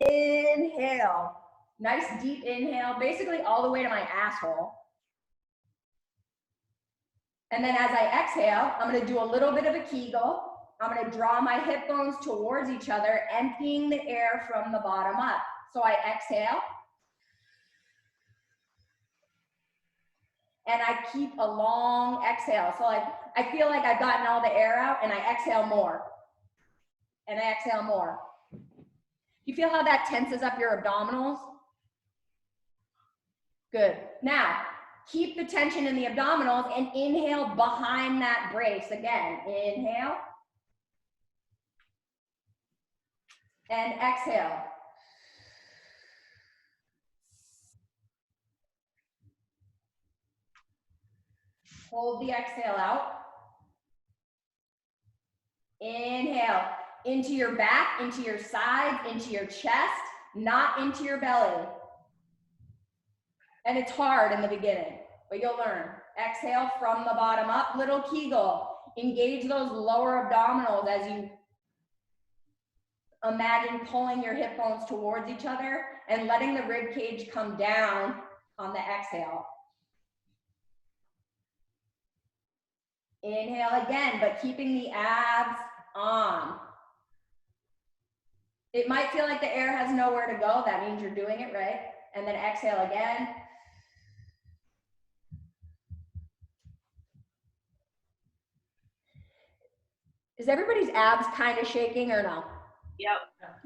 Inhale. Nice deep inhale, basically all the way to my asshole. And then as I exhale, I'm gonna do a little bit of a Kegel. I'm gonna draw my hip bones towards each other, emptying the air from the bottom up. So I exhale. And I keep a long exhale. So like, I feel like I've gotten all the air out and I exhale more. And I exhale more. You feel how that tenses up your abdominals? Good. Now, keep the tension in the abdominals and inhale behind that brace. Again, inhale. And exhale. Hold the exhale out. Inhale into your back, into your sides, into your chest, not into your belly. And it's hard in the beginning, but you'll learn. Exhale from the bottom up, little Kegel. Engage those lower abdominals as you imagine pulling your hip bones towards each other and letting the rib cage come down on the exhale. Inhale again, but keeping the abs on. It might feel like the air has nowhere to go. That means you're doing it right. And then exhale again. Is everybody's abs kind of shaking or no? Yep.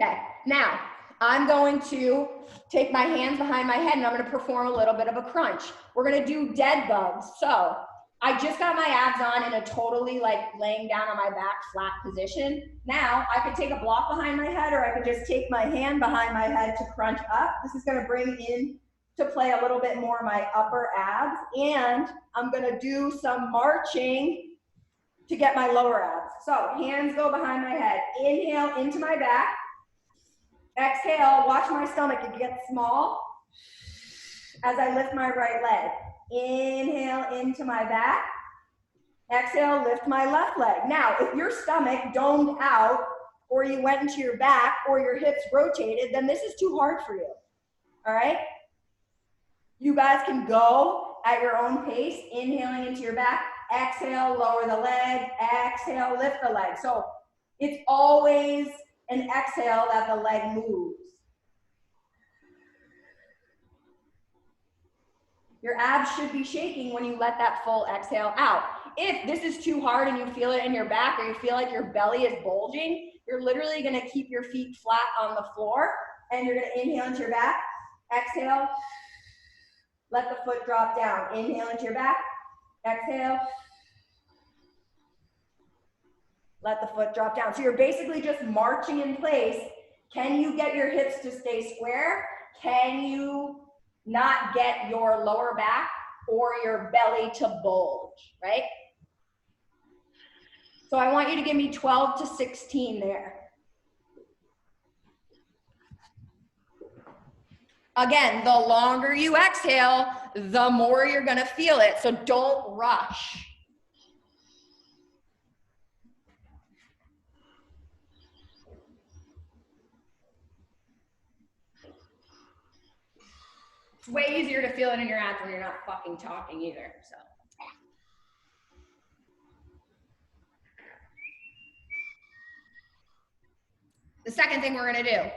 Okay, now I'm going to take my hands behind my head and I'm going to perform a little bit of a crunch. We're going to do dead bugs. So I just got my abs on in a totally like laying down on my back flat position. Now I could take a block behind my head or I could just take my hand behind my head to crunch up. This is going to bring in to play a little bit more of my upper abs, and I'm going to do some marching to get my lower abs. So hands go behind my head. Inhale into my back. Exhale, watch my stomach, it gets small as I lift my right leg. Inhale into my back. Exhale, lift my left leg. Now, if your stomach domed out, or you went into your back, or your hips rotated, then this is too hard for you, all right? You guys can go at your own pace, inhaling into your back. Exhale, lower the leg. Exhale, lift the leg. So it's always an exhale that the leg moves. Your abs should be shaking when you let that full exhale out. If this is too hard and you feel it in your back or you feel like your belly is bulging, you're literally gonna keep your feet flat on the floor and you're gonna inhale into your back, exhale, let the foot drop down. Inhale into your back, exhale, let the foot drop down. So you're basically just marching in place. Can you get your hips to stay square? Can you not get your lower back or your belly to bulge, right? So I want you to give me 12 to 16 there. Again, the longer you exhale, the more you're gonna feel it, so don't rush. It's way easier to feel it in your abs when you're not fucking talking either, so. The second thing we're gonna do,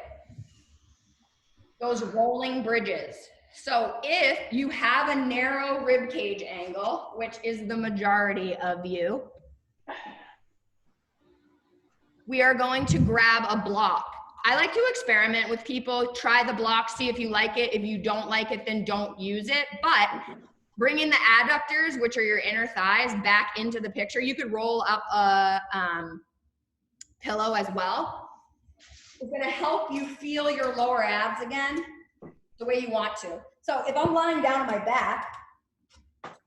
those rolling bridges. So if you have a narrow rib cage angle, which is the majority of you, we are going to grab a block. I like to experiment with people, try the block, see if you like it. If you don't like it, then don't use it. But bringing the adductors, which are your inner thighs, back into the picture. You could roll up a pillow as well. It's gonna help you feel your lower abs again the way you want to. So if I'm lying down on my back,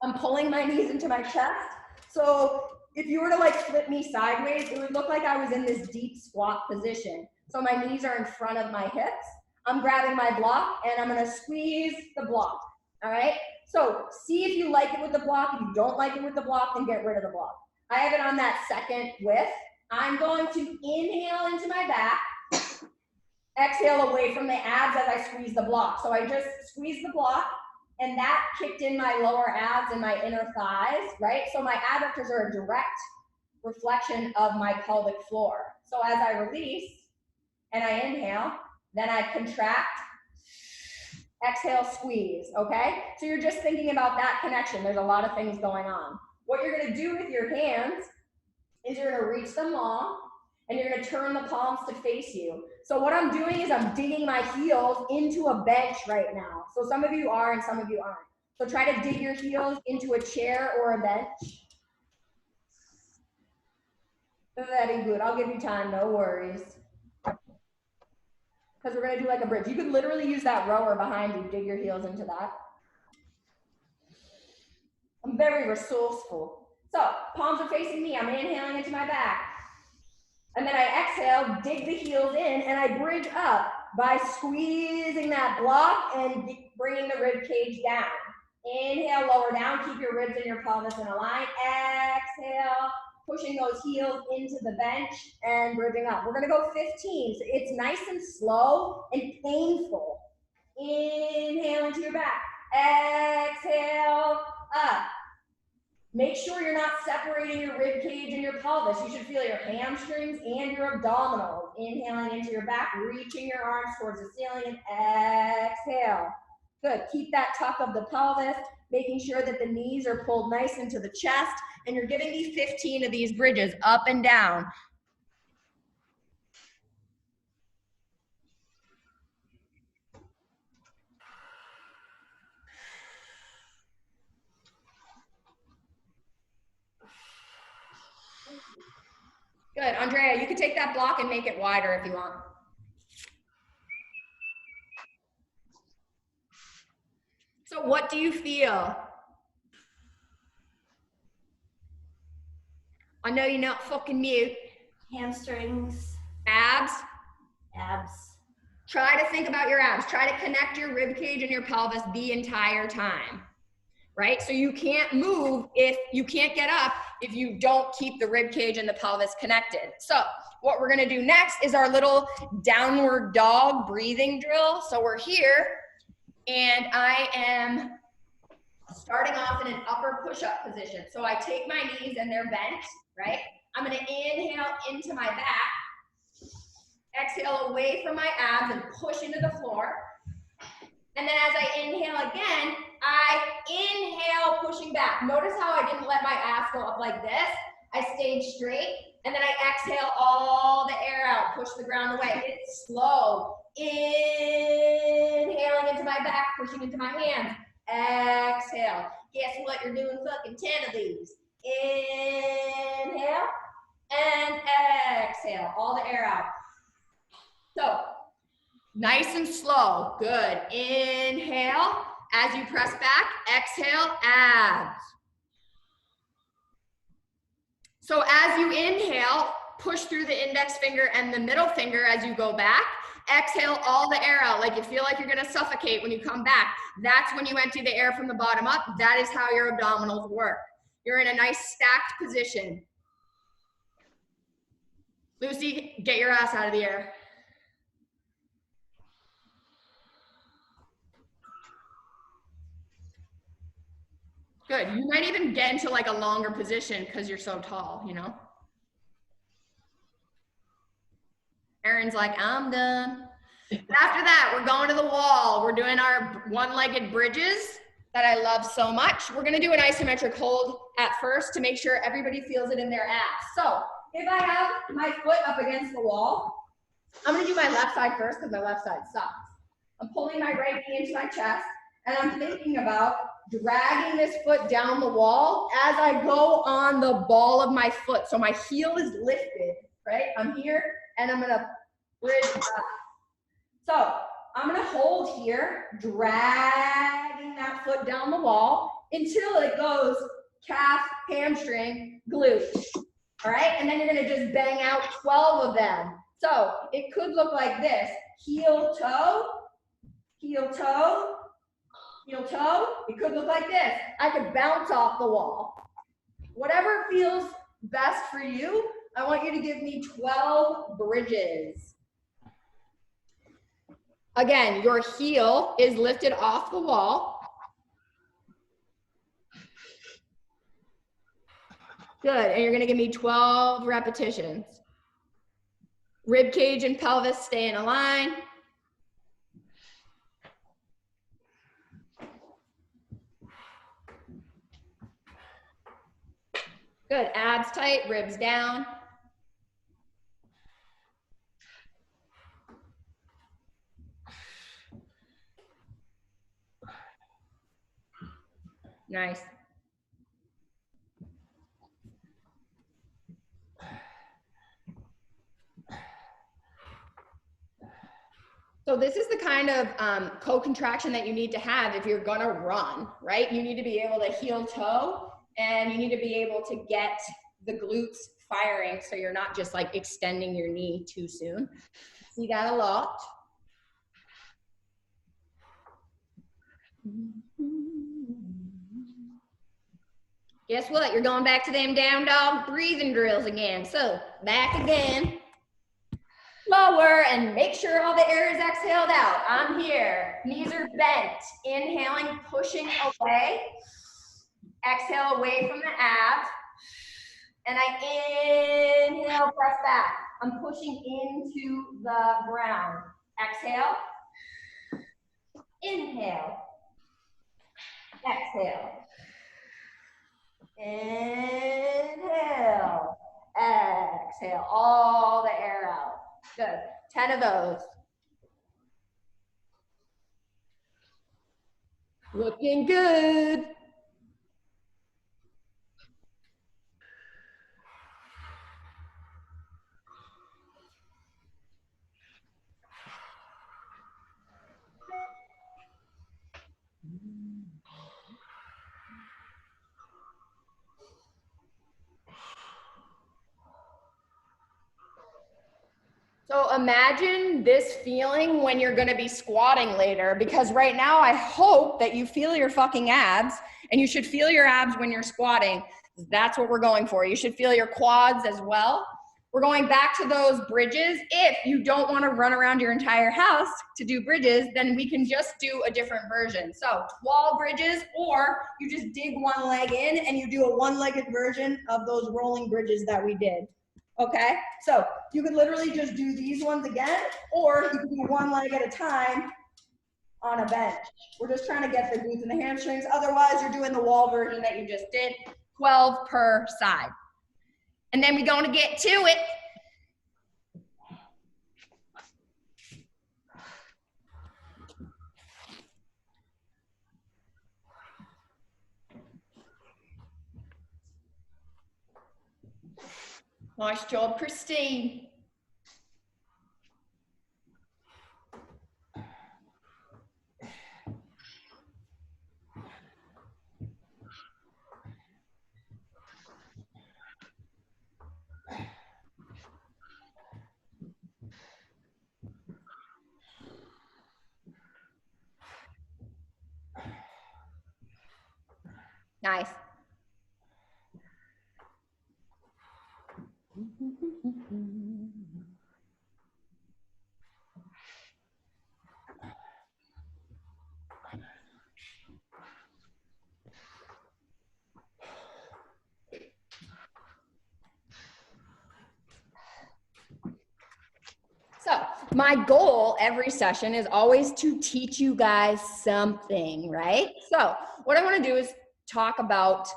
I'm pulling my knees into my chest. So if you were to like flip me sideways, it would look like I was in this deep squat position. So my knees are in front of my hips. I'm grabbing my block and I'm gonna squeeze the block, all right? So see if you like it with the block. If you don't like it with the block, then get rid of the block. I have it on that second width. I'm going to inhale into my back. Exhale away from the abs as I squeeze the block. So I just squeezed the block, and that kicked in my lower abs and my inner thighs, right? So my adductors are a direct reflection of my pelvic floor. So as I release and I inhale, then I contract, exhale, squeeze, okay? So you're just thinking about that connection. There's a lot of things going on. What you're gonna do with your hands is you're gonna reach them long, and you're gonna turn the palms to face you. So what I'm doing is I'm digging my heels into a bench right now. So some of you are and some of you aren't. So try to dig your heels into a chair or a bench. Very good, I'll give you time, no worries. Because we're gonna do like a bridge. You could literally use that rower behind you, dig your heels into that. I'm very resourceful. So palms are facing me, I'm inhaling into my back. And then I exhale, dig the heels in, and I bridge up by squeezing that block and bringing the rib cage down. Inhale, lower down, keep your ribs and your pelvis in a line. Exhale, pushing those heels into the bench and bridging up. We're gonna go 15, so it's nice and slow and painful. Inhale into your back, exhale, up. Make sure you're not separating your rib cage and your pelvis. You should feel your hamstrings and your abdominals. Inhaling into your back, reaching your arms towards the ceiling, and exhale. Good, keep that tuck of the pelvis, making sure that the knees are pulled nice into the chest, and you're giving me 15 of these bridges up and down. Good, Andrea, you can take that block and make it wider if you want. So what do you feel? I know you're not fucking mute. Hamstrings. Abs. Abs. Try to think about your abs. Try to connect your rib cage and your pelvis the entire time, right? So you can't move if you can't get up if you don't keep the rib cage and the pelvis connected. So what we're gonna do next is our little downward dog breathing drill. So we're here, and I am starting off in an upper push-up position. So I take my knees and they're bent, right? I'm gonna inhale into my back, exhale away from my abs and push into the floor. And then as I inhale again, I inhale pushing back. Notice how I didn't let my ass go up like this. I stayed straight, and then I exhale all the air out, push the ground away. It's slow. Inhaling into my back, pushing into my hands. Exhale. Guess what? You're doing fucking 10 of these. Inhale and exhale. All the air out. So, nice and slow. Good. Inhale. As you press back, exhale, abs. So as you inhale, push through the index finger and the middle finger as you go back. Exhale all the air out, like you feel like you're gonna suffocate when you come back. That's when you empty the air from the bottom up. That is how your abdominals work. You're in a nice stacked position. Lucy, get your ass out of the air. Good, you might even get into like a longer position because you're so tall, you know? Erin's like, I'm done. After that, we're going to the wall. We're doing our one-legged bridges that I love so much. We're gonna do an isometric hold at first to make sure everybody feels it in their abs. So if I have my foot up against the wall, I'm gonna do my left side first because my left side sucks. I'm pulling my right knee into my chest, and I'm thinking about dragging this foot down the wall as I go on the ball of my foot. So my heel is lifted, right? I'm here, and I'm gonna bridge up. So I'm gonna hold here, dragging that foot down the wall until it goes calf, hamstring, glute, all right? And then you're gonna just bang out 12 of them. So it could look like this: heel, toe, heel, toe, heel, toe. It could look like this. I could bounce off the wall. Whatever feels best for you, I want you to give me 12 bridges. Again, your heel is lifted off the wall. Good, and you're gonna give me 12 repetitions. Rib cage and pelvis stay in a line. Good, abs tight, ribs down. Nice. So this is the kind of co-contraction that you need to have if you're gonna run, right? You need to be able to heel toe, and you need to be able to get the glutes firing so you're not just like extending your knee too soon. See that a lot. Guess what? You're going back to them down dog breathing drills again. So back again. Lower and make sure all the air is exhaled out. I'm here. Knees are bent. Inhaling, pushing away. Exhale away from the abs. And I inhale, press back. I'm pushing into the ground. Exhale. Inhale. Exhale. Inhale. Exhale. All the air out. Good. 10 of those. Looking good. So imagine this feeling when you're gonna be squatting later, because right now I hope that you feel your fucking abs, and you should feel your abs when you're squatting. That's what we're going for. You should feel your quads as well. We're going back to those bridges. If you don't wanna run around your entire house to do bridges, then we can just do a different version. So wall bridges, or you just dig one leg in and you do a one-legged version of those rolling bridges that we did. Okay, so you could literally just do these ones again, or you can do one leg at a time on a bench. We're just trying to get the glutes and the hamstrings. Otherwise, you're doing the wall version that you just did, 12 per side. And then we're going to get to it. Nice job, Christine. Nice. So my goal every session is always to teach you guys something, right? So what I want to do is talk about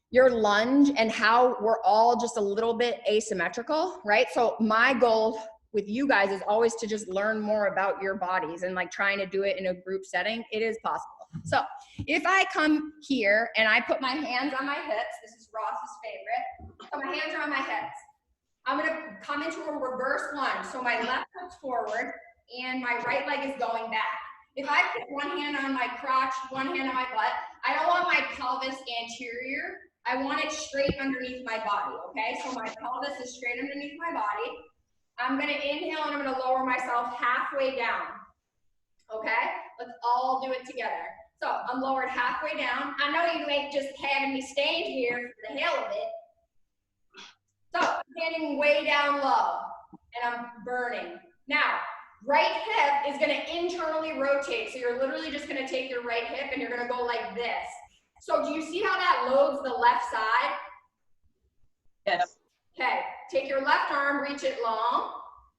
your lunge and how we're all just a little bit asymmetrical, right? So my goal with you guys is always to just learn more about your bodies, and like trying to do it in a group setting, it is possible. So if I come here and I put my hands on my hips, this is Ross's favorite. So my hands are on my hips. I'm gonna come into a reverse lunge. So my left foot's forward and my right leg is going back. If I put one hand on my crotch, one hand on my butt, I don't want my pelvis anterior. I want it straight underneath my body, okay? So my pelvis is straight underneath my body. I'm gonna inhale and I'm gonna lower myself halfway down, okay? Let's all do it together. So I'm lowered halfway down. I know you ain't just having me stand here for the hell of it. So I'm standing way down low and I'm burning. Now, Right hip is gonna internally rotate. So you're literally just gonna take your right hip and you're gonna go like this. So do you see how that loads the left side? Yes. Okay, take your left arm, reach it long.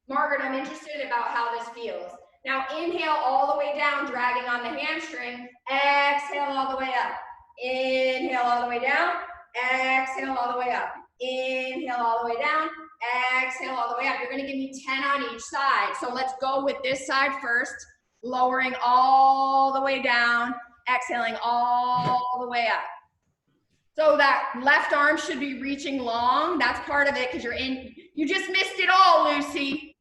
Margaret, I'm interested about how this feels. Now inhale all the way down, dragging on the hamstring. Exhale all the way up. Inhale all the way down. Exhale all the way up. Inhale all the way down. Exhale all the way up. You're gonna give me 10 on each side. So let's go with this side first. Lowering all the way down. Exhaling all the way up. So that left arm should be reaching long. That's part of it because you're in. You just missed it all, Lucy.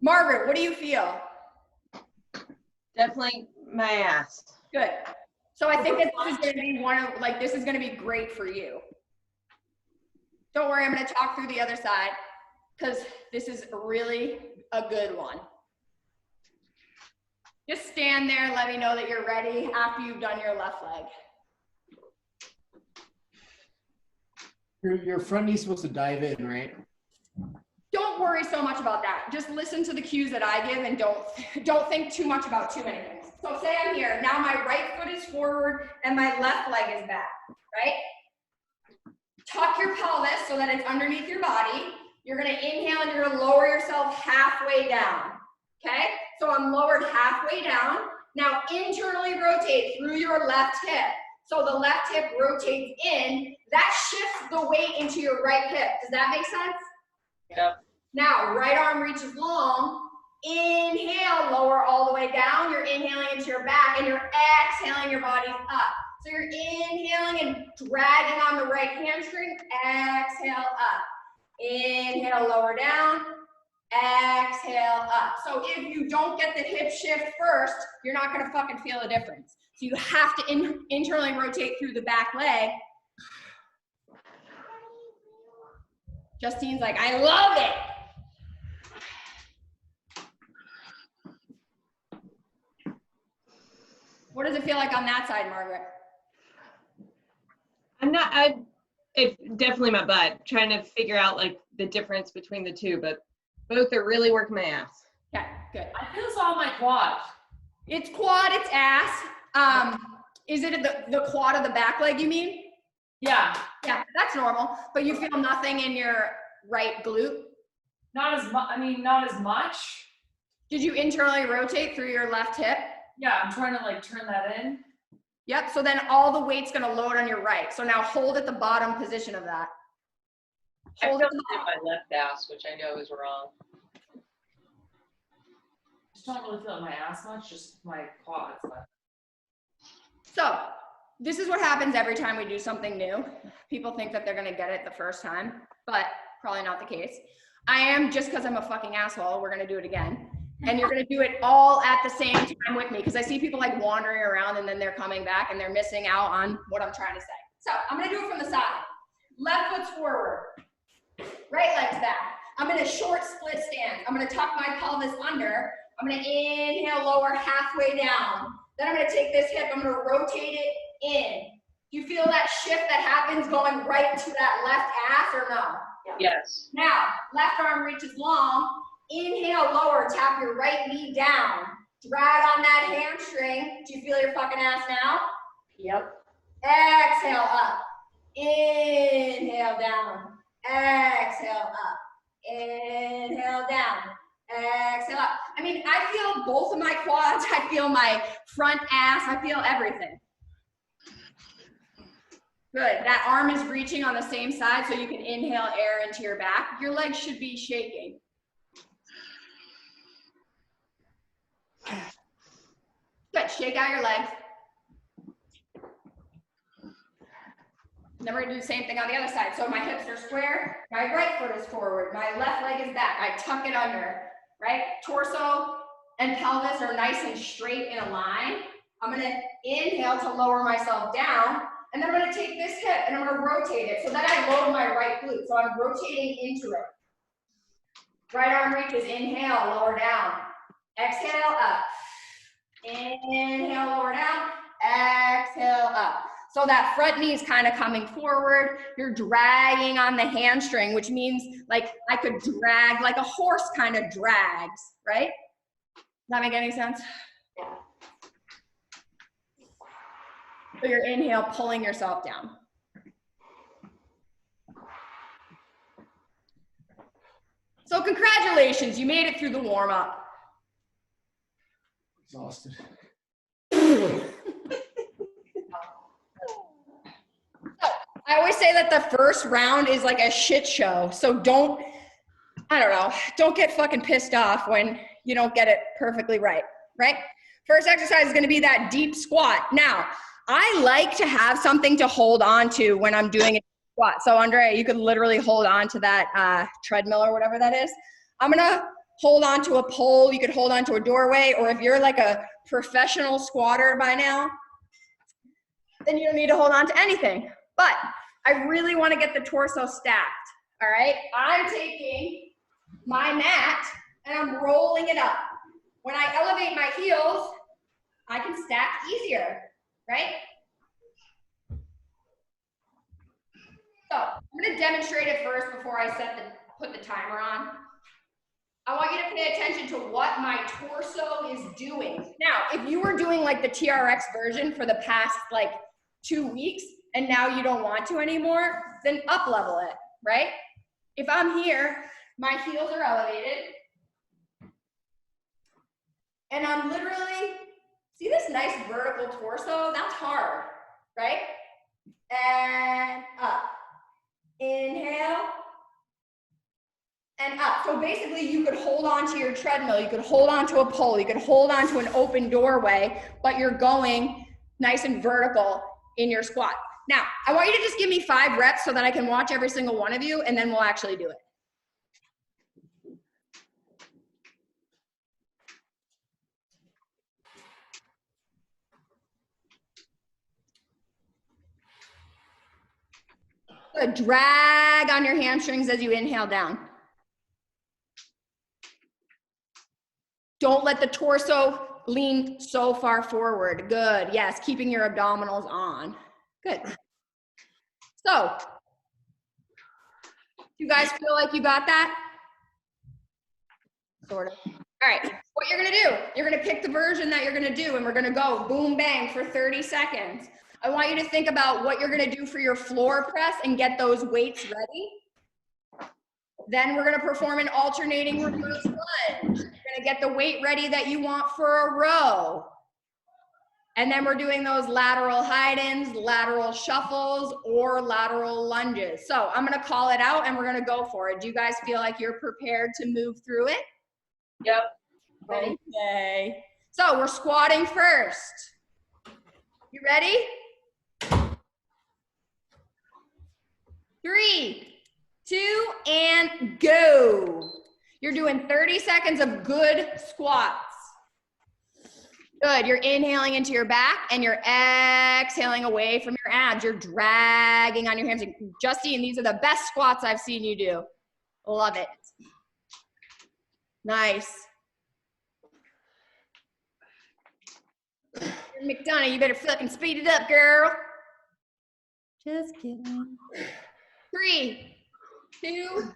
Margaret, what do you feel? Definitely my ass. Good. So I think that this is going to be this is going to be great for you. Don't worry, I'm going to talk through the other side because this is really a good one. Just stand there and let me know that you're ready after you've done your left leg. Your front knee's supposed to dive in, right? Don't worry so much about that. Just listen to the cues that I give and don't think too much about too many things. So say I'm here. Now my right foot is forward and my left leg is back, right? Tuck your pelvis so that it's underneath your body. You're gonna inhale and you're gonna lower yourself halfway down, okay? So I'm lowered halfway down. Now internally rotate through your left hip. So the left hip rotates in. That shifts the weight into your right hip. Does that make sense? Yep. Now, right arm reaches long. Inhale, lower all the way down. You're inhaling into your back and you're exhaling your body up. So you're inhaling and dragging on the right hamstring. Exhale up. Inhale, lower down. Exhale up. So if you don't get the hip shift first, you're not gonna fucking feel a difference. So you have to internally rotate through the back leg. Justine's like, I love it. What does it feel like on that side, Margaret? It's definitely my butt, trying to figure out like the difference between the two, but both are really working my ass. Okay, good. I feel this on my quad. It's quad, it's ass. Is it the quad of the back leg, you mean? Yeah. Yeah, that's normal. But you feel nothing in your right glute? Not as much. I mean, not as much. Did you internally rotate through your left hip? Yeah, I'm trying to like turn that in. Yep, so then all the weight's gonna load on your right. So now hold at the bottom position of that. I Hold feel at the it in bottom. my left ass, which I know is wrong. Just don't really feel it in my ass much, just my quads. But. So this is what happens every time we do something new. People think that they're gonna get it the first time, but probably not the case. I am, just because I'm a fucking asshole, we're gonna do it again. And you're gonna do it all at the same time with me, because I see people like wandering around and then they're coming back and they're missing out on what I'm trying to say. So I'm gonna do it from the side. Left foot's forward, right leg's back. I'm in a short split stance. I'm gonna tuck my pelvis under. I'm gonna inhale, lower halfway down. Then I'm gonna take this hip, I'm gonna rotate it in. Do you feel that shift that happens going right to that left ass or no? Yes. Now, left arm reaches long. Inhale, lower, tap your right knee down. Drag on that hamstring. Do you feel your fucking ass now? Yep. Exhale up. Inhale down. Exhale up. Inhale down. Exhale up. I mean, I feel both of my quads. I feel my front ass. I feel everything. Good. That arm is reaching on the same side so you can inhale air into your back. Your legs should be shaking. Good. Shake out your legs. Then we're going to do the same thing on the other side. So my hips are square. My right foot is forward. My left leg is back. I tuck it under, right? Torso and pelvis are nice and straight in a line. I'm going to inhale to lower myself down. And then I'm going to take this hip and I'm going to rotate it so that I load my right glute. So I'm rotating into it. Right arm reaches, inhale, lower down. Exhale, up. Inhale, lower down. Exhale, up. So that front knee is kind of coming forward. You're dragging on the hamstring, which means like I could drag like a horse kind of drags, right? Does that make any sense? Yeah. So your inhale, pulling yourself down. So congratulations, you made it through the warm-up. Exhausted. I always say that the first round is like a shit show. So don't get fucking pissed off when you don't get it perfectly right? First exercise is gonna be that deep squat. Now, I like to have something to hold on to when I'm doing a squat. So Andrea, you could literally hold on to that treadmill or whatever that is. I'm gonna hold on to a pole. You could hold on to a doorway, or if you're like a professional squatter by now, then you don't need to hold on to anything. But I really want to get the torso stacked, all right? I'm taking my mat and I'm rolling it up. When I elevate my heels, I can stack easier, right? So I'm going to demonstrate it first before I put the timer on. I want you to pay attention to what my torso is doing. Now, if you were doing like the TRX version for the past like 2 weeks and now you don't want to anymore, then up level it, right? If I'm here, my heels are elevated and I'm literally, see this nice vertical torso? That's hard, right? And up. Inhale and up. So basically you could hold on to your treadmill, you could hold on to a pole, you could hold on to an open doorway, but you're going nice and vertical in your squat. Now, I want you to just give me 5 reps so that I can watch every single one of you, and then we'll actually do it. Good. Drag on your hamstrings as you inhale down. Don't let the torso lean so far forward. Good. Yes, keeping your abdominals on. Good. So, you guys feel like you got that? Sort of. All right, what you're gonna do, you're gonna pick the version that you're gonna do and we're gonna go boom, bang for 30 seconds. I want you to think about what you're gonna do for your floor press and get those weights ready. Then we're gonna perform an alternating reverse lunge. You're gonna get the weight ready that you want for a row. And then we're doing those lateral hide-ins, lateral shuffles, or lateral lunges. So I'm gonna call it out and we're gonna go for it. Do you guys feel like you're prepared to move through it? Yep. Ready? Okay. So we're squatting first. You ready? 3, 2, and go. You're doing 30 seconds of good squats. Good, you're inhaling into your back and you're exhaling away from your abs. You're dragging on your hamstring. Justine, these are the best squats I've seen you do. Love it. Nice. McDonough, you better fucking speed it up, girl. Just kidding. 3, 2,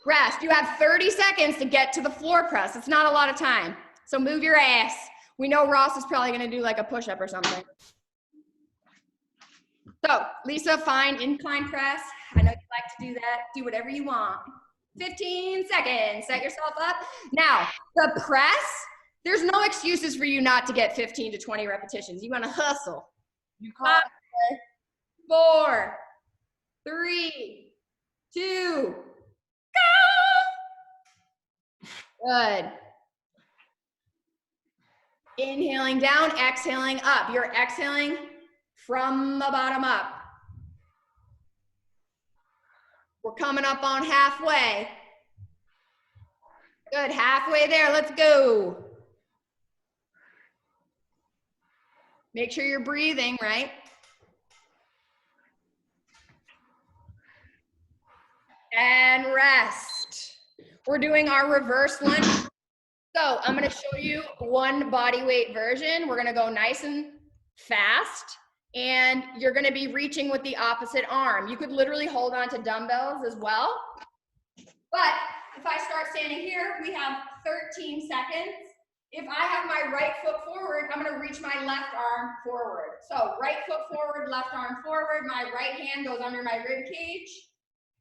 rest. You have 30 seconds to get to the floor press. It's not a lot of time. So move your ass. We know Ross is probably gonna do like a push-up or something. So, Lisa, find incline press. I know you like to do that. Do whatever you want. 15 seconds, set yourself up. Now, the press, there's no excuses for you not to get 15 to 20 repetitions. You wanna hustle. You call 5, 4, 3, 2, go. Good. Inhaling down, exhaling up. You're exhaling from the bottom up. We're coming up on halfway. Good, halfway there, let's go. Make sure you're breathing, right? And rest. We're doing our reverse lunge. So I'm gonna show you one body weight version. We're gonna go nice and fast. And you're gonna be reaching with the opposite arm. You could literally hold on to dumbbells as well. But if I start standing here, we have 13 seconds. If I have my right foot forward, I'm gonna reach my left arm forward. So right foot forward, left arm forward. My right hand goes under my rib cage.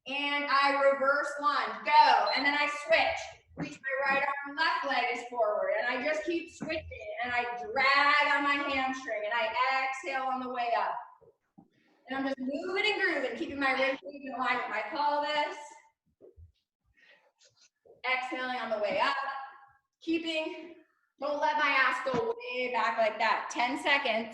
And I reverse lunge, go. And then I switch. Reach my right arm, left leg is forward. And I just keep switching. And I drag on my hamstring. And I exhale on the way up. And I'm just moving and grooving, keeping my rib cage in line with my pelvis. Exhaling on the way up. Keeping, don't let my ass go way back like that. 10 seconds.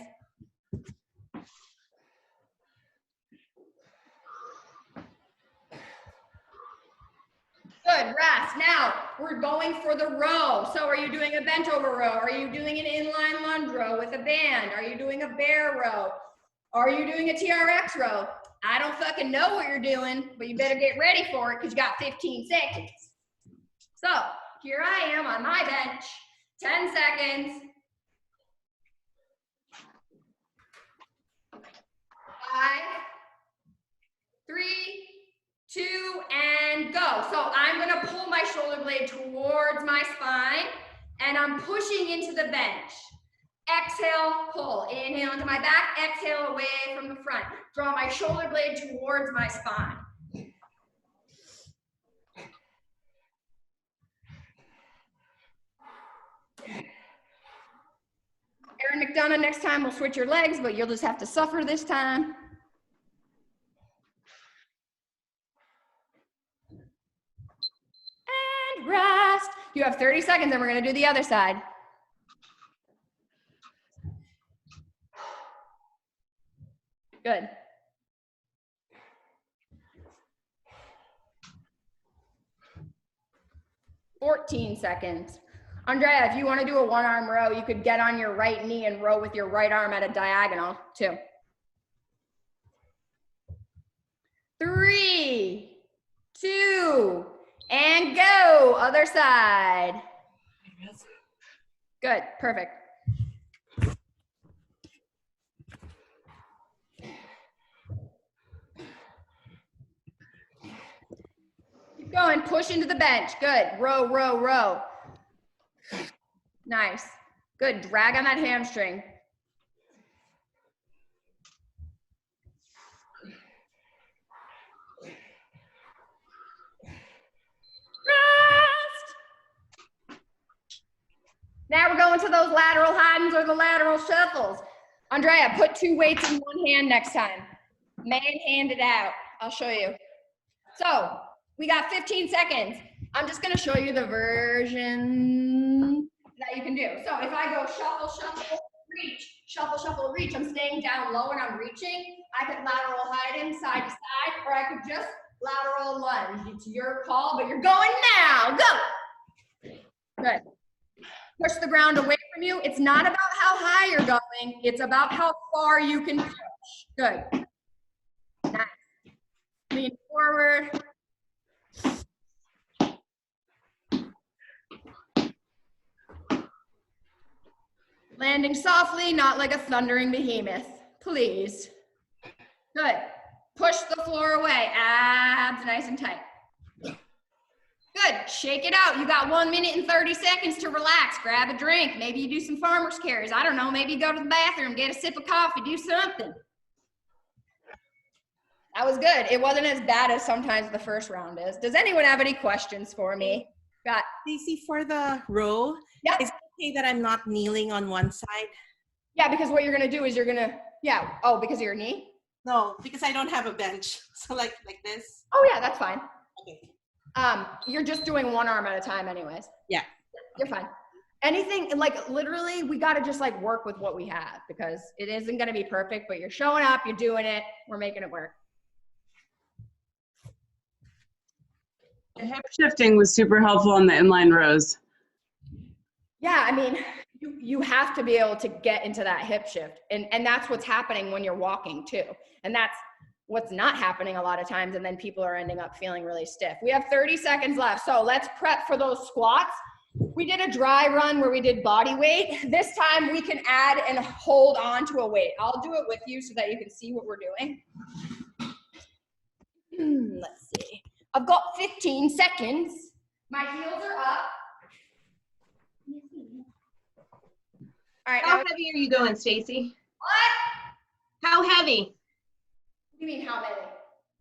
Good, rest. Now, we're going for the row. So are you doing a bent over row? Are you doing an inline lunge row with a band? Are you doing a bear row? Are you doing a TRX row? I don't fucking know what you're doing, but you better get ready for it because you got 15 seconds. So, here I am on my bench, 10 seconds. 5, 3, 2, and go. So I'm gonna pull my shoulder blade towards my spine and I'm pushing into the bench. Exhale, pull. Inhale into my back, exhale away from the front. Draw my shoulder blade towards my spine. Erin McDonough, next time we'll switch your legs, but you'll just have to suffer this time. And rest. You have 30 seconds and we're gonna do the other side. Good. $14 seconds. Andrea, if you want to do a one-arm row, you could get on your right knee and row with your right arm at a diagonal, too. 3, 2, and go. Other side. Good, perfect. Keep going, push into the bench. Good, row, row, row. Nice. Good. Drag on that hamstring. Rest. Now we're going to those lateral hidings or the lateral shuffles. Andrea, put 2 weights in one hand next time. Man-hand it out. I'll show you. So we got 15 seconds. I'm just going to show you the version that you can do. So if I go shuffle, shuffle, reach, shuffle, shuffle, reach, I'm staying down low and I'm reaching. I could lateral hide in side to side, or I could just lateral lunge. It's your call, but you're going now. Go. Good. Push the ground away from you. It's not about how high you're going. It's about how far you can push. Good. Nice. Lean forward. Landing softly, not like a thundering behemoth. Please. Good. Push the floor away. Abs nice and tight. Good. Shake it out. You got 1 minute and 30 seconds to relax. Grab a drink. Maybe you do some farmer's carries. I don't know. Maybe you go to the bathroom, get a sip of coffee, do something. That was good. It wasn't as bad as sometimes the first round is. Does anyone have any questions for me? Got Stacey, for the row, yeah. is it okay that I'm not kneeling on one side? Yeah, because what you're gonna do is you're gonna, yeah. Oh, because of your knee? No, because I don't have a bench. So like this. Oh yeah, that's fine. Okay. You're just doing one arm at a time anyways. Yeah. You're fine. Anything, like literally, we gotta just like work with what we have because it isn't gonna be perfect, but you're showing up, you're doing it, we're making it work. The hip shifting was super helpful on the inline rows. Yeah, I mean, you have to be able to get into that hip shift. And that's what's happening when you're walking too. And that's what's not happening a lot of times. And then people are ending up feeling really stiff. We have 30 seconds left. So let's prep for those squats. We did a dry run where we did body weight. This time we can add and hold on to a weight. I'll do it with you so that you can see what we're doing. Let's see. I've got 15 seconds. My heels are up. All right. How Now, heavy are you going, Stacey? what? How heavy? What do you mean how many?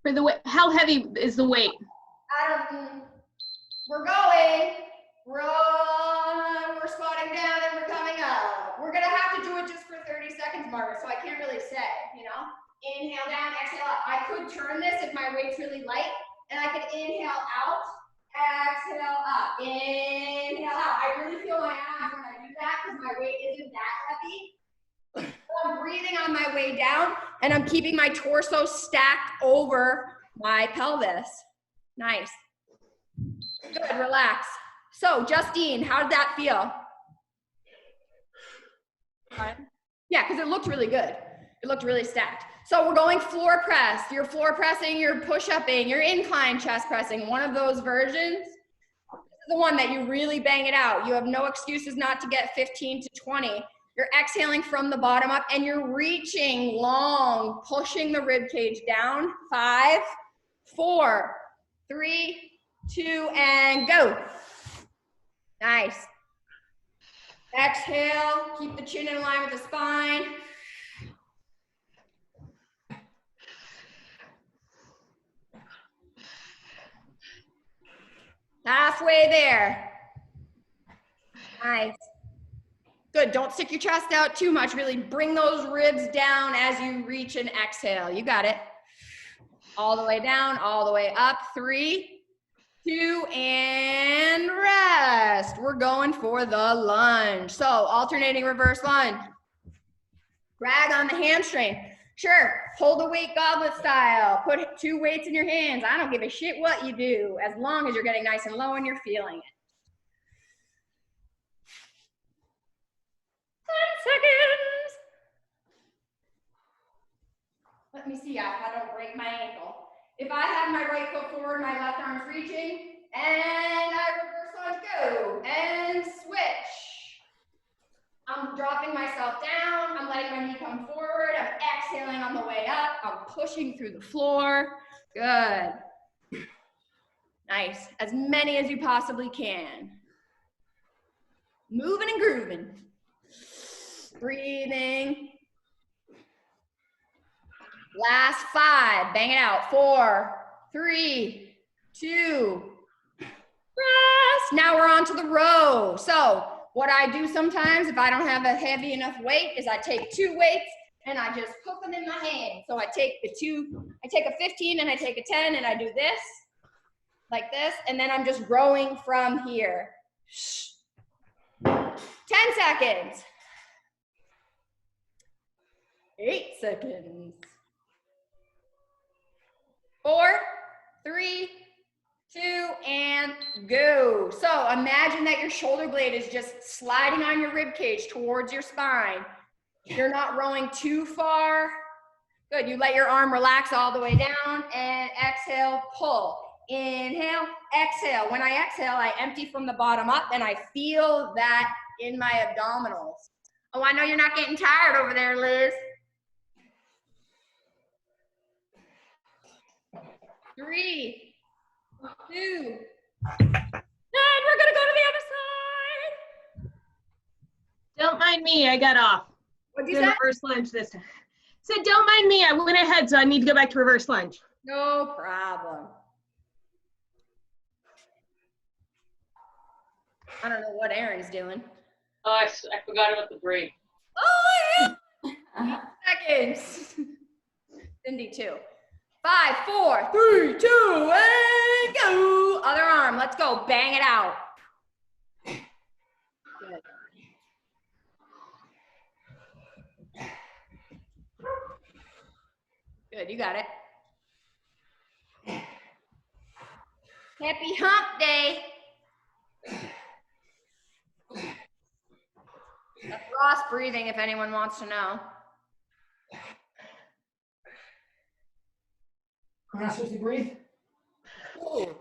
For the weight, how heavy is the weight? We're going. We're squatting down and we're coming up. We're gonna have to do it just for 30 seconds, Margaret, so I can't really say, you know? Inhale down, exhale up. I could turn this if my weight's really light, and I could inhale out, exhale up, inhale out. I really feel my abs when I do that because my weight isn't that heavy. So I'm breathing on my way down, and I'm keeping my torso stacked over my pelvis. Nice. Good, relax. So, Justine, how did that feel? Yeah, because it looked really good. It looked really stacked. So we're going floor press. You're floor pressing, you're push-upping, you're incline chest pressing. One of those versions. This is the one that you really bang it out. You have no excuses not to get 15 to 20. You're exhaling from the bottom up and you're reaching long, pushing the rib cage down. 5, 4, 3, 2, and go. Nice. Exhale, keep the chin in line with the spine. Halfway there. Nice. Good, don't stick your chest out too much. Really bring those ribs down as you reach and exhale. You got it. All the way down, all the way up. 3, 2, and rest. We're going for the lunge. So alternating reverse lunge. Drag on the hamstring. Sure, hold the weight goblet style. Put 2 weights in your hands. I don't give a shit what you do, as long as you're getting nice and low and you're feeling it. 10 seconds. Let me see how I don't break my ankle. If I have my right foot forward, my left arm's reaching, and I reverse lunge, go, and switch. I'm dropping myself down. I'm letting my knee come forward. I'm exhaling on the way up. I'm pushing through the floor. Good. Nice. As many as you possibly can. Moving and grooving. Breathing. Last 5. Bang it out. 4, 3, 2. Rest. Now we're on to the row. So what I do sometimes if I don't have a heavy enough weight is I take 2 weights and I just put them in my hand. So I take a 15 and I take a 10 and I do this, like this, and then I'm just rowing from here. 10 seconds. 8 seconds. 4, 3, 2, and go. So imagine that your shoulder blade is just sliding on your rib cage towards your spine. You're not rowing too far. Good, you let your arm relax all the way down and exhale, pull. Inhale, exhale. When I exhale, I empty from the bottom up and I feel that in my abdominals. Oh, I know you're not getting tired over there, Liz. 3, 2, and we're gonna go to the other side. Don't mind me, I got off. What'd you Did say? reverse lunge this time. Said, don't mind me, I went ahead, so I need to go back to reverse lunge. No problem. I don't know what Aaron's doing. Oh, I forgot about the break. Oh, yeah. 8 seconds. Cindy, 2. 5, 4, 3, 2, and go. Other arm, let's go. Bang it out. Good. Good, you got it. Happy hump day. That's Ross breathing if anyone wants to know. We're not supposed to breathe? Relax.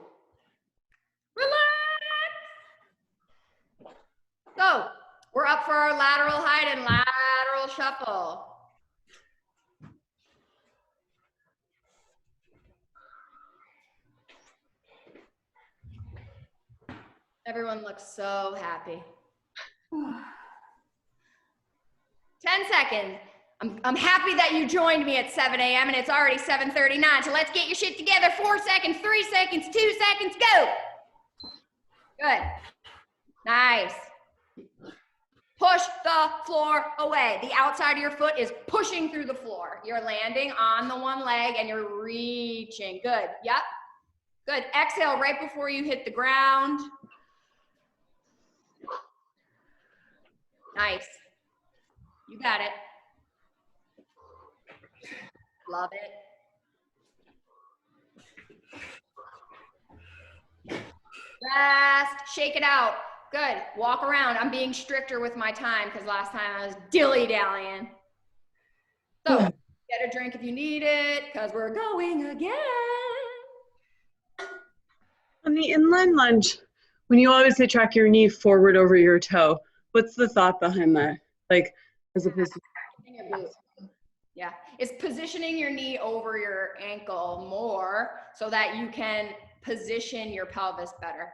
up for our lateral height and lateral shuffle. Everyone looks so happy. 10 seconds. I'm happy that you joined me at 7 a.m. and it's already 7:39. So let's get your shit together. 4 seconds, 3 seconds, 2 seconds, go. Good. Nice. Push the floor away. The outside of your foot is pushing through the floor. You're landing on the one leg and you're reaching. Good. Yep. Good. Exhale right before you hit the ground. Nice. You got it. Love it. Rest. Shake it out. Good. Walk around. I'm being stricter with my time because last time I was dilly-dallying. So get a drink if you need it because we're going again. On the inline lunge, when you always say track your knee forward over your toe, what's the thought behind that? Like, as opposed to yeah, it's positioning your knee over your ankle more so that you can position your pelvis better.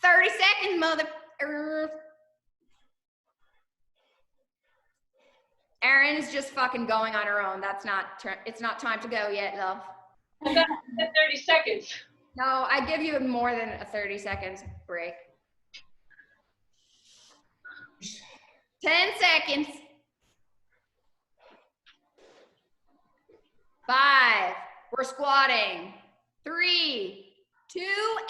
30 seconds, mother. Erin is just fucking going on her own. It's not time to go yet, love. And that's 30 seconds. No, I give you more than a 30 seconds break. 10 seconds. 5, we're squatting. 3, 2,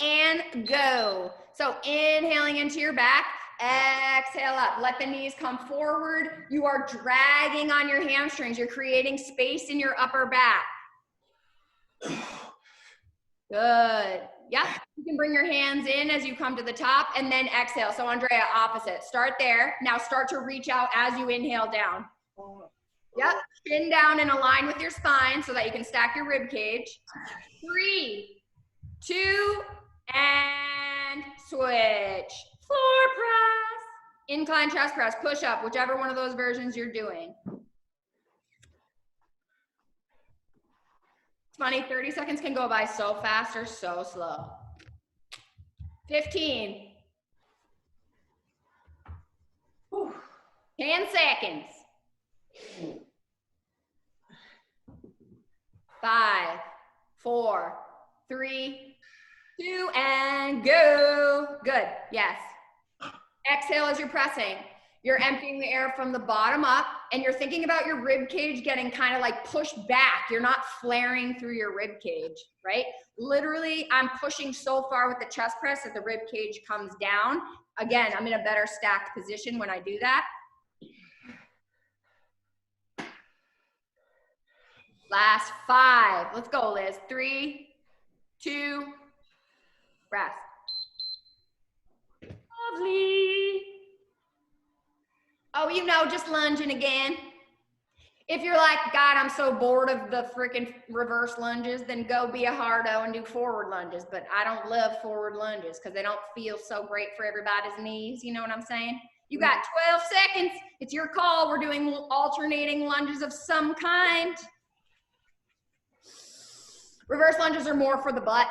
and go. So inhaling into your back, exhale up. Let the knees come forward. You are dragging on your hamstrings. You're creating space in your upper back. Good. Yep. You can bring your hands in as you come to the top and then exhale. So Andrea, opposite. Start there. Now start to reach out as you inhale down. Yep. Chin down and align with your spine so that you can stack your rib cage. 3, 2, and switch. Floor press. Incline chest press, push up, whichever one of those versions you're doing. It's funny, 30 seconds can go by so fast or so slow. 15. 10 seconds. 5, 4, 3, 2, and go. Good, yes. Exhale as you're pressing. You're emptying the air from the bottom up and you're thinking about your rib cage getting kind of like pushed back. You're not flaring through your rib cage, right? Literally, I'm pushing so far with the chest press that the rib cage comes down. Again, I'm in a better stacked position when I do that. Last 5. Let's go, Liz. 3, 2, rest. Lovely. Oh, you know, just lunging again. If you're like, God, I'm so bored of the freaking reverse lunges, then go be a hardo and do forward lunges. But I don't love forward lunges because they don't feel so great for everybody's knees. You know what I'm saying? You got 12 seconds. It's your call. We're doing alternating lunges of some kind. Reverse lunges are more for the butt.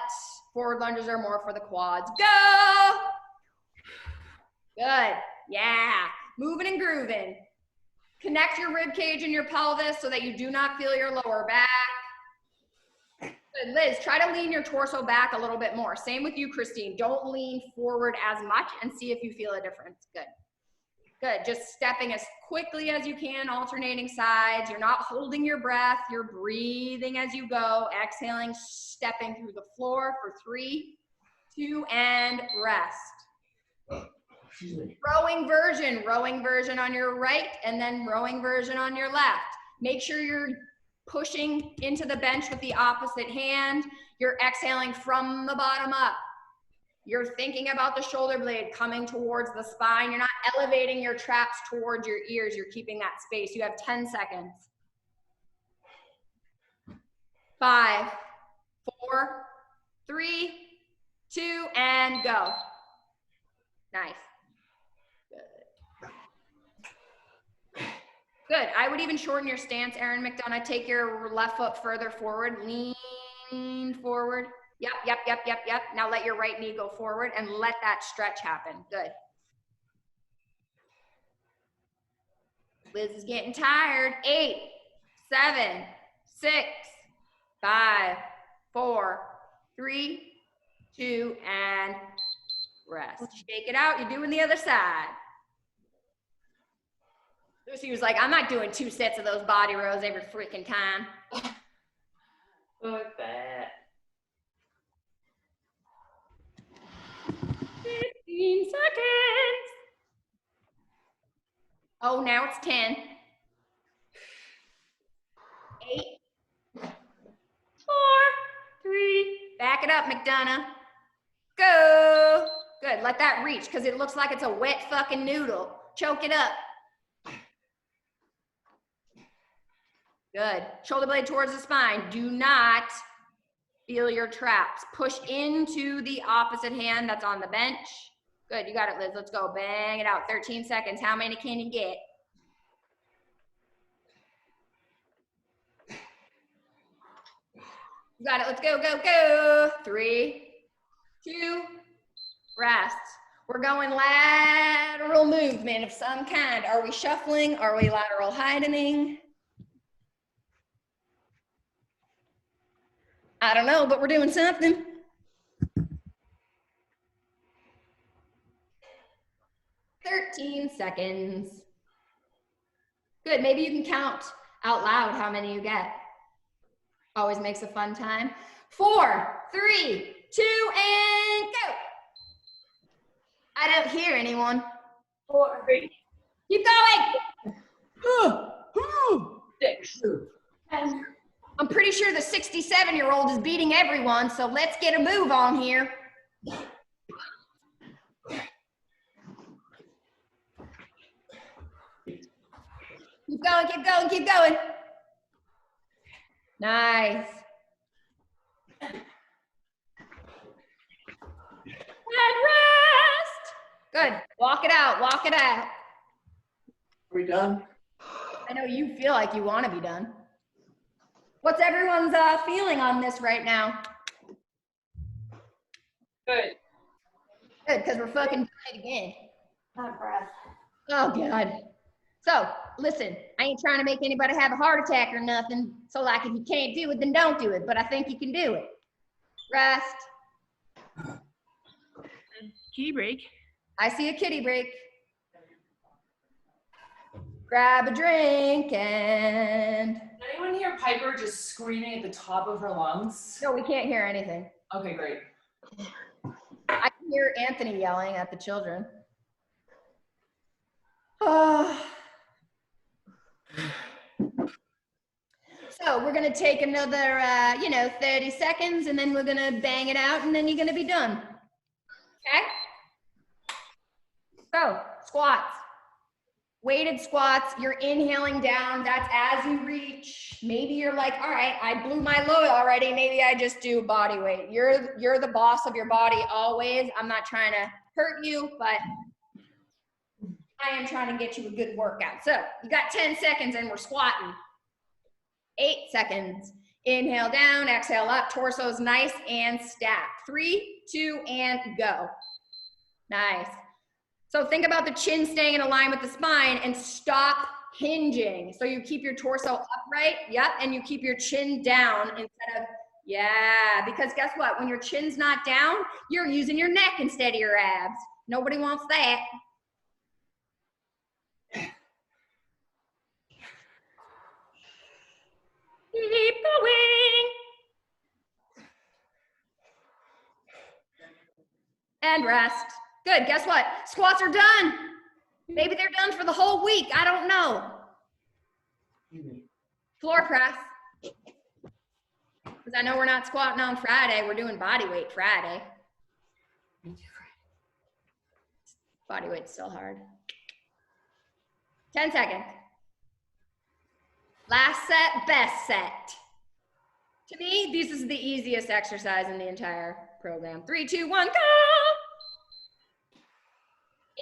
Forward lunges are more for the quads. Go! Good. Yeah. Moving and grooving. Connect your rib cage and your pelvis so that you do not feel your lower back. Good. Liz, try to lean your torso back a little bit more. Same with you, Christine. Don't lean forward as much and see if you feel a difference. Good. Good. Just stepping as quickly as you can, alternating sides. You're not holding your breath. You're breathing as you go. Exhaling, stepping through the floor for 3, 2, and rest. Rowing version on your right, and then rowing version on your left. Make sure you're pushing into the bench with the opposite hand. You're exhaling from the bottom up. You're thinking about the shoulder blade coming towards the spine. You're not elevating your traps towards your ears. You're keeping that space. You have 10 seconds. 5, 4, 3, 2, and go. Nice. Good. Good. I would even shorten your stance, Erin McDonough. Take your left foot further forward. Lean forward. Yep, yep, yep, yep, yep. Now let your right knee go forward and let that stretch happen. Good. Liz is getting tired. 8, 7, 6, 5, 4, 3, 2, and rest. Shake it out. You're doing the other side. Lucy was like, I'm not doing 2 sets of those body rows every freaking time. Fuck that. 15 seconds. Oh, now it's 10. 8, 4, 3. Back it up, McDonough. Go. Good. Let that reach because it looks like it's a wet fucking noodle. Choke it up. Good. Shoulder blade towards the spine. Do not feel your traps. Push into the opposite hand that's on the bench. Good. You got it, Liz. Let's go. Bang it out. 13 seconds. How many can you get? You got it. Let's go, go, go. 3, 2, rest. We're going lateral movement of some kind. Are we shuffling? Are we lateral heightening? I don't know, but we're doing something. 13 seconds. Good, maybe you can count out loud how many you get. Always makes a fun time. 4, 3, 2, and go. I don't hear anyone. 4, Keep going. 6. 10, I'm pretty sure the 67-year-old is beating everyone, so let's get a move on here. Keep going, keep going, keep going. Nice. And rest. Good. Walk it out, walk it out. Are we done? I know you feel like you want to be done. What's everyone's feeling on this right now? Good. Good, because we're fucking doing it again. not breath. Oh, God. So, listen, I ain't trying to make anybody have a heart attack or nothing. So, like, if you can't do it, then don't do it. But I think you can do it. Rest. Kitty break. I see a kitty break. Grab a drink and... Did anyone hear Piper just screaming at the top of her lungs? No, we can't hear anything. Okay, great. I can hear Anthony yelling at the children. Oh. So we're gonna take another, 30 seconds, and then we're gonna bang it out, and then you're gonna be done. Okay? So, squats. Weighted squats, you're inhaling down, that's as you reach. Maybe you're like, all right, I blew my load already, maybe I just do body weight. You're the boss of your body always. I'm not trying to hurt you, but I am trying to get you a good workout. So, you got 10 seconds and we're squatting. 8 seconds. Inhale down, exhale up, torso's nice and stacked. 3, 2, and go. Nice. So think about the chin staying in a line with the spine and stop hinging. So you keep your torso upright, yep, and you keep your chin down instead of, yeah, because guess what? When your chin's not down, you're using your neck instead of your abs. Nobody wants that. Keep going. And rest. Good, guess what? Squats are done. Maybe they're done for the whole week. I don't know. Floor press. Because I know we're not squatting on Friday. We're doing body weight Friday. Body weight's still hard. 10 seconds. Last set, best set. To me, this is the easiest exercise in the entire program. 3, 2, 1, go!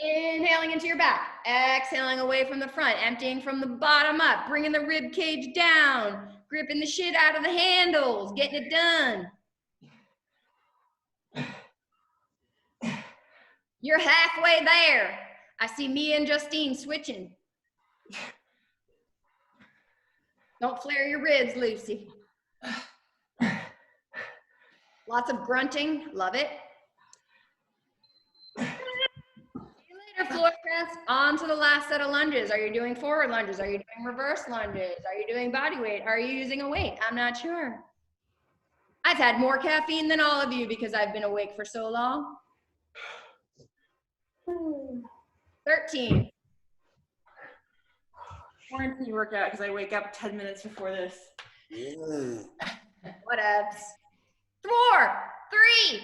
Inhaling into your back, exhaling away from the front, emptying from the bottom up, bringing the rib cage down, gripping the shit out of the handles, getting it done. You're halfway there. I see Mia and Justine switching. Don't flare your ribs, Lucy. Lots of grunting, love it. See you later, floor press. On to the last set of lunges. Are you doing forward lunges? Are you doing reverse lunges? Are you doing body weight? Are you using a weight? I'm not sure. I've had more caffeine than all of you because I've been awake for so long. 13. Quarantine workout because I wake up 10 minutes before this. Whatevs. 4, 3,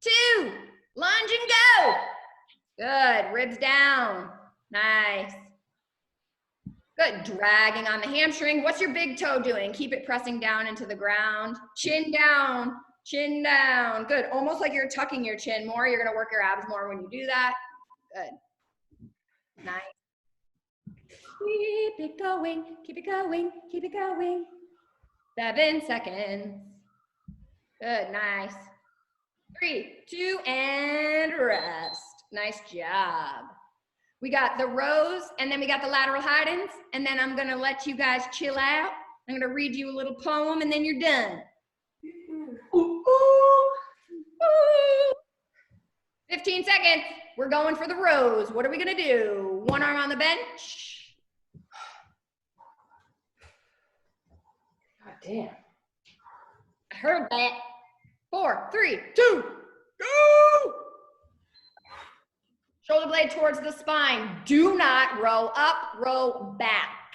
2, lunge and go. Good, ribs down. Nice. Good, dragging on the hamstring. What's your big toe doing? Keep it pressing down into the ground. Chin down, chin down. Good, almost like you're tucking your chin more. You're gonna work your abs more when you do that. Good. Nice. Keep it going, keep it going, keep it going. 7 seconds. Good, nice. 3, 2, and rest. Nice job. We got the rows, and then we got the lateral hide-ins, and then I'm gonna let you guys chill out. I'm gonna read you a little poem, and then you're done. Ooh, ooh, ooh. 15 seconds. We're going for the rows. What are we gonna do? One arm on the bench. God damn. I heard that. 4, 3, 2, go! Shoulder blade towards the spine. Do not row up, row back.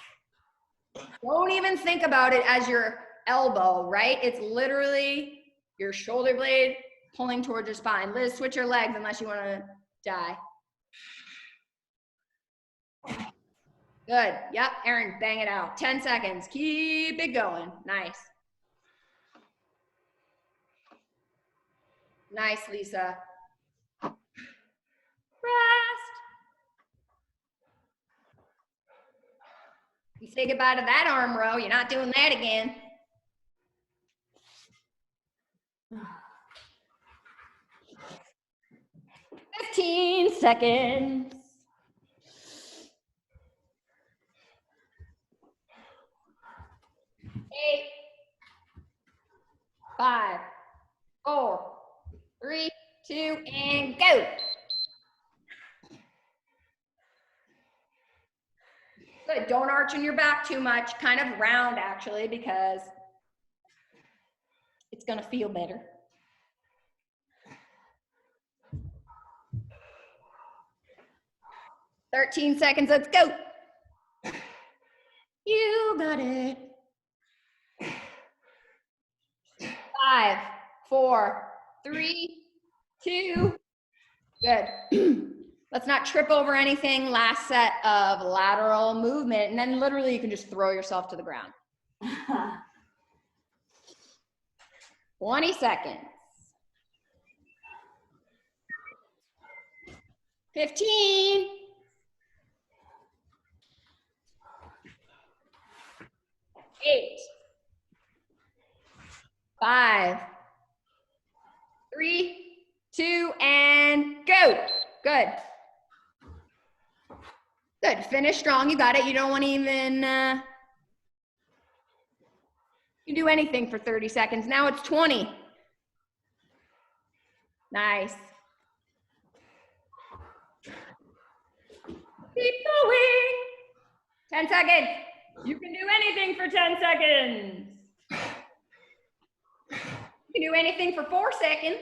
Don't even think about it as your elbow, right? It's literally your shoulder blade pulling towards your spine. Liz, switch your legs unless you want to die. Good. Yep, Erin, bang it out. 10 seconds. Keep it going. Nice. Nice, Lisa. Rest. You say goodbye to that arm row. You're not doing that again. "15 seconds. Eight, 5, 4, 3, 2, and go. Good, don't arch in your back too much, kind of round actually, because it's gonna feel better. 13 seconds, let's go. You got it. 5, 4, 3, 2, good. Let's not trip over anything. Last set of lateral movement, and then literally you can just throw yourself to the ground. 20 seconds. 15. 8, 5, 3, 2, and go. Good. Good. Finish strong. You got it. You don't want to even you do anything for 30 seconds. Now it's 20. Nice. Keep going. 10 seconds. You can do anything for 10 seconds. You can do anything for 4 seconds.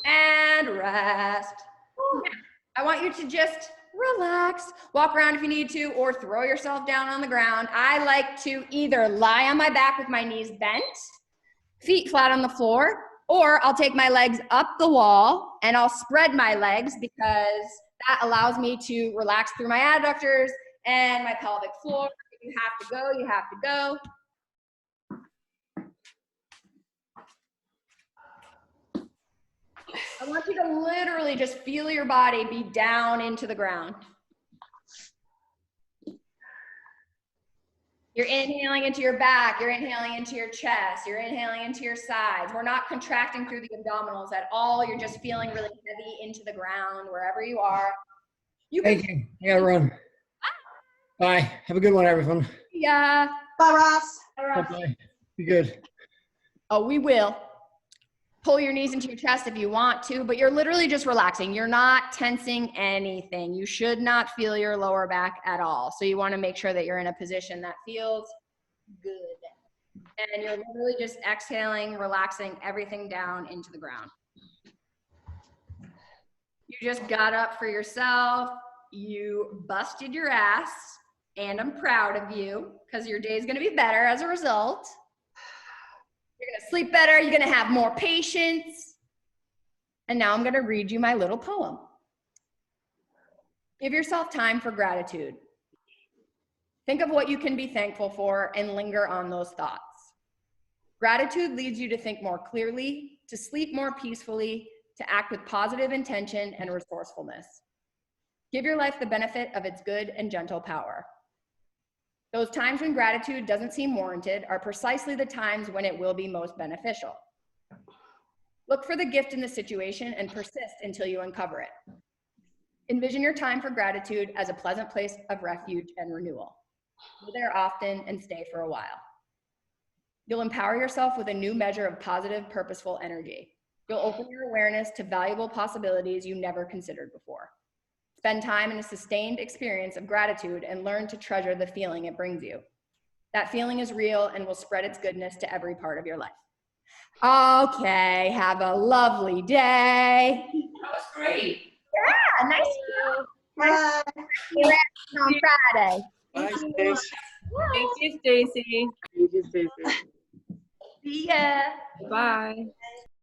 And rest. I want you to just relax, walk around if you need to, or throw yourself down on the ground. I like to either lie on my back with my knees bent, feet flat on the floor, or I'll take my legs up the wall and I'll spread my legs because that allows me to relax through my adductors and my pelvic floor. If you have to go, you have to go. I want you to literally just feel your body be down into the ground. You're inhaling into your back, you're inhaling into your chest, you're inhaling into your sides. We're not contracting through the abdominals at all. You're just feeling really heavy into the ground wherever you are. Thank you. I gotta run. Bye. Have a good one, everyone. Yeah. Bye, Ross. Bye. Be good. Oh, we will. Pull your knees into your chest if you want to, but you're literally just relaxing. You're not tensing anything. You should not feel your lower back at all. So you want to make sure that you're in a position that feels good. And you're literally just exhaling, relaxing everything down into the ground. You just got up for yourself. You busted your ass, and I'm proud of you because your day is going to be better as a result. You're going to sleep better. You're going to have more patience. And now I'm going to read you my little poem. Give yourself time for gratitude. Think of what you can be thankful for and linger on those thoughts. Gratitude leads you to think more clearly, to sleep more peacefully, to act with positive intention and resourcefulness. Give your life the benefit of its good and gentle power. Those times when gratitude doesn't seem warranted are precisely the times when it will be most beneficial. Look for the gift in the situation and persist until you uncover it. Envision your time for gratitude as a pleasant place of refuge and renewal. Go there often and stay for a while. You'll empower yourself with a new measure of positive, purposeful energy. You'll open your awareness to valuable possibilities you never considered before. Spend time in a sustained experience of gratitude and learn to treasure the feeling it brings you. That feeling is real and will spread its goodness to every part of your life. Okay, have a lovely day. That was great. Yeah, nice Bye. on Friday. Bye, Thank Stace. Thank you, Stacey. you, Stacey. See ya. Bye.